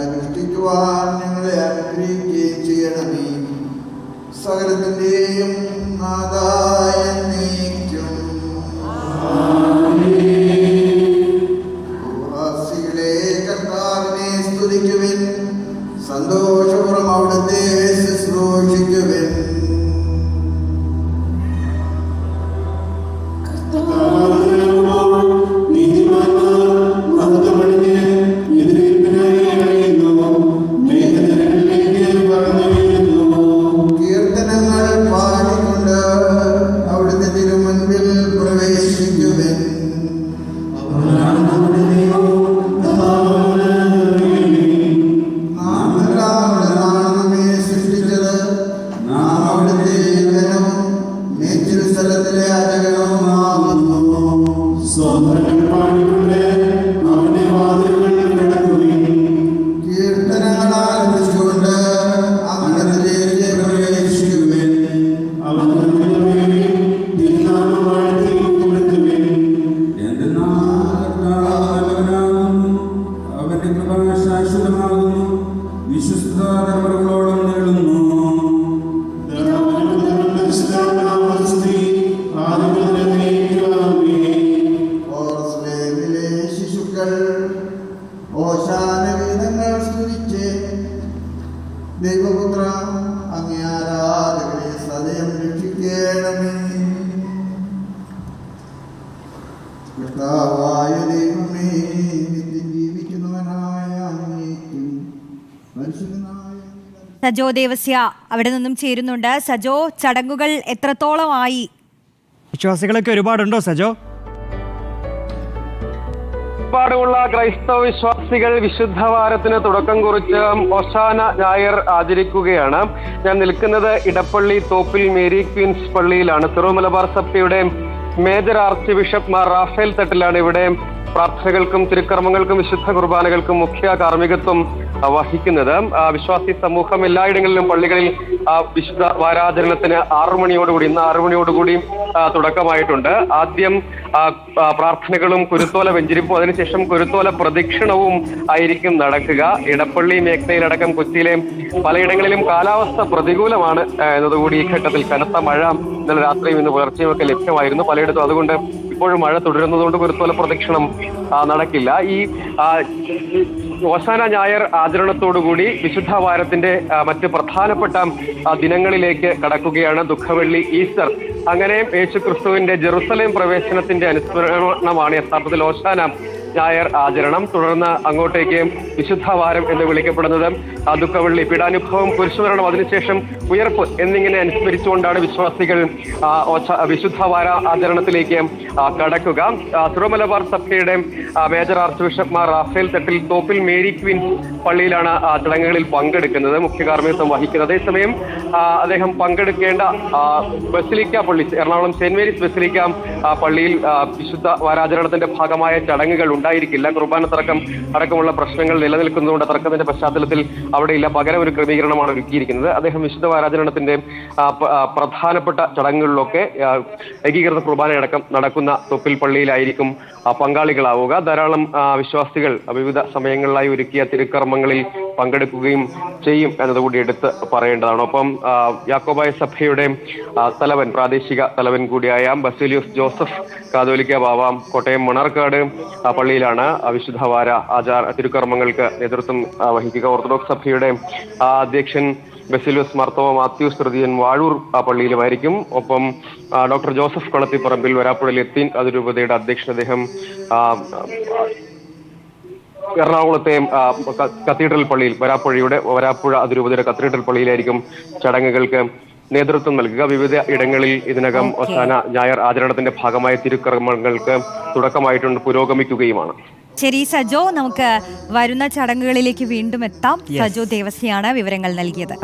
അനുഷ്ഠിക്കുവാൻ ഞങ്ങളെ അനുഗ്രഹിക്കുകയും ചെയ്യണമേ. സകലത്തിന്റെയും നാഥായ നീക്കും ഭൂവാസികളെ കർത്താവിനെ സ്തുതിക്കുവിൻ, സന്തോഷപൂർവ്വം അവിടുത്തെ ശുശ്രൂഷിക്കുവിൻ. ദൈവപുത്ര, അങ്ങേ ആരാധകരെ സദയം രക്ഷിക്കണമേ. കർത്താവായ ദൈവമേ, നിത്യം ജീവിക്കുന്നവനായ അങ്ങേക്കും പരിശുദ്ധനായ സജോ ദേവസ്യ അവിടെ നിന്നും ചേരുന്നുണ്ട്. സജോ, ചടങ്ങുകൾ എത്രത്തോളമായി? വിശ്വാസികളൊക്കെ ഒരുപാടുണ്ടോ സജോ? ുള്ള ക്രൈസ്തവ വിശ്വാസികൾ വിശുദ്ധവാരത്തിന് തുടക്കം കുറിച്ച് ഓശാന ഞായർ ആചരിക്കുകയാണ്. ഞാൻ നിൽക്കുന്നത് ഇടപ്പള്ളി തോപ്പിൽ മേരി ക്വീൻസ് പള്ളിയിലാണ്. സിറോ മലബാർ സഭയുടെ major archbishop Mar Raphael തട്ടിലാണ് ഇവിടെ പ്രാർത്ഥനകൾക്കും തിരുക്കർമ്മങ്ങൾക്കും വിശുദ്ധ കുർബാനകൾക്കും മുഖ്യ കാർമ്മികത്വം വഹിക്കുന്നത്. വിശ്വാസി സമൂഹം എല്ലായിടങ്ങളിലും പള്ളികളിൽ വിശുദ്ധ വാരാചരണത്തിന് 6 മണിയോടുകൂടി ഇന്ന് 6 മണിയോടുകൂടി തുടക്കമായിട്ടുണ്ട്. ആദ്യം പ്രാർത്ഥനകളും കുരുത്തോല വെഞ്ചരിപ്പും അതിനുശേഷം കുരുത്തോല പ്രദക്ഷിണവും ആയിരിക്കും നടക്കുക. ഇടപ്പള്ളി മേഖലയിലടക്കം കൊച്ചിയിലെ പലയിടങ്ങളിലും കാലാവസ്ഥ പ്രതികൂലമാണ് എന്നതുകൂടി ഈ ഘട്ടത്തിൽ കനത്ത മഴ ഇന്നലെ രാത്രിയും ഇന്ന് പുലർച്ചെയും ഒക്കെ ലഭ്യമായിരുന്നു പലയിടത്തും. അതുകൊണ്ട് ഇപ്പോഴും മഴ തുടരുന്നതുകൊണ്ട് കുരുത്തോല പ്രദക്ഷിണം നടക്കില്ല. ഈ ഓശാന ഞായർ ആചരണത്തോടുകൂടി വിശുദ്ധ വാരത്തിന്റെ മറ്റ് പ്രധാനപ്പെട്ട ദിനങ്ങളിലേക്ക് കടക്കുകയാണ്. ദുഃഖവെള്ളി, ഈസ്റ്റർ. അങ്ങനെ യേശു ക്രിസ്തുവിന്റെ ജെറുസലേം പ്രവേശനത്തിന്റെ അനുസ്മരണമാണ് യഥാർത്ഥത്തിൽ ഓശാന ഞായർ ആചരണം. തുടർന്ന് അങ്ങോട്ടേക്ക് വിശുദ്ധ വാരം എന്ന് വിളിക്കപ്പെടുന്നത് ദുഃഖവെള്ളി, പീഡാനുഭവം, കുരിശുമരണം, അതിനുശേഷം ഉയർപ്പ് എന്നിങ്ങനെ അനുസ്മരിച്ചുകൊണ്ടാണ് വിശ്വാസികൾ വിശുദ്ധ വാര ആചരണത്തിലേക്ക് കടക്കുക. സിറോ മലബാർ സഭയുടെ major archbishop Mar Raphael Thattil Thoppil Mary queens പള്ളിയിലാണ് ചടങ്ങുകളിൽ പങ്കെടുക്കുന്നത്, മുഖ്യ കാർമ്മികത്വം വഹിക്കുന്നത്. അതേസമയം അദ്ദേഹം പങ്കെടുക്കേണ്ട ബസിലിക്ക പള്ളി, എറണാകുളം സെന്റ് മേരീസ് ബസിലിക്ക പള്ളിയിൽ വിശുദ്ധ വാരാചരണത്തിന്റെ ഭാഗമായ ചടങ്ങുകൾ ഉണ്ടായിരിക്കില്ല. കുർബാന തർക്കം അടക്കമുള്ള പ്രശ്നങ്ങൾ നിലനിൽക്കുന്നതുകൊണ്ട് തർക്കത്തിന്റെ പശ്ചാത്തലത്തിൽ അവിടെയില്ല. പകരം ഒരു ക്രമീകരണമാണ് ഒരുക്കിയിരിക്കുന്നത്. അദ്ദേഹം വിശുദ്ധ വാരാചരണത്തിന്റെ പ്രധാനപ്പെട്ട ചടങ്ങുകളിലൊക്കെ ഏകീകൃത കുർബാനയടക്കം നടക്കുന്ന തൊപ്പിൽ പള്ളിയിലായിരിക്കും പങ്കാളികളാവുക. ധാരാളം വിശ്വാസികൾ വിവിധ സമയങ്ങളിലായി ഒരുക്കിയ തിരുക്കർമ്മങ്ങളിൽ പങ്കെടുക്കുകയും ചെയ്യും എന്നതുകൂടി എടുത്ത് പറയേണ്ടതാണ്. ഒപ്പം യാക്കോബായ സഭയുടെ തലവൻ, പ്രാദേശിക തലവൻ കൂടിയായ ബസേലിയോസ് ജോസഫ് കാതോലിക്ക ബാവ കോട്ടയം മണർക്കാട് പള്ളിയിലാണ് വിശുദ്ധ വാര തിരുക്കർമ്മങ്ങൾക്ക് നേതൃത്വം വഹിക്കുക. ഓർത്തഡോക്സ് സഭയുടെ അധ്യക്ഷൻ ബസേലിയോസ് മാർത്തോമ മാത്യൂസ് തൃതീയൻ വാഴൂർ പള്ളിയിലുമായിരിക്കും. ഒപ്പം ഡോക്ടർ ജോസഫ് കളത്തിപ്പറമ്പിൽ വരാപ്പുഴ ലത്തീൻ അതിരൂപതയുടെ അധ്യക്ഷൻ, അദ്ദേഹം എറണാകുളത്തെ കത്തീഡ്രൽ പള്ളിയിൽ വരാപ്പുഴ അതിരൂപതയുടെ കത്തീഡ്രൽ പള്ളിയിലായിരിക്കും ചടങ്ങുകൾക്ക് നേതൃത്വം നൽകുക. വിവിധ ഇടങ്ങളിൽ ഇതിനകം ഓശാന ഞായർ ആചരണത്തിന്റെ ഭാഗമായ തിരുക്കർമ്മങ്ങൾക്ക് തുടക്കമായിട്ടുണ്ട്, പുരോഗമിക്കുകയുമാണ്. ശരി സജോ, നമുക്ക് വരുന്ന ചടങ്ങുകളിലേക്ക് വീണ്ടും എത്താം. സജോ ദേവസ്യാണ് വിവരങ്ങൾ നൽകിയത്.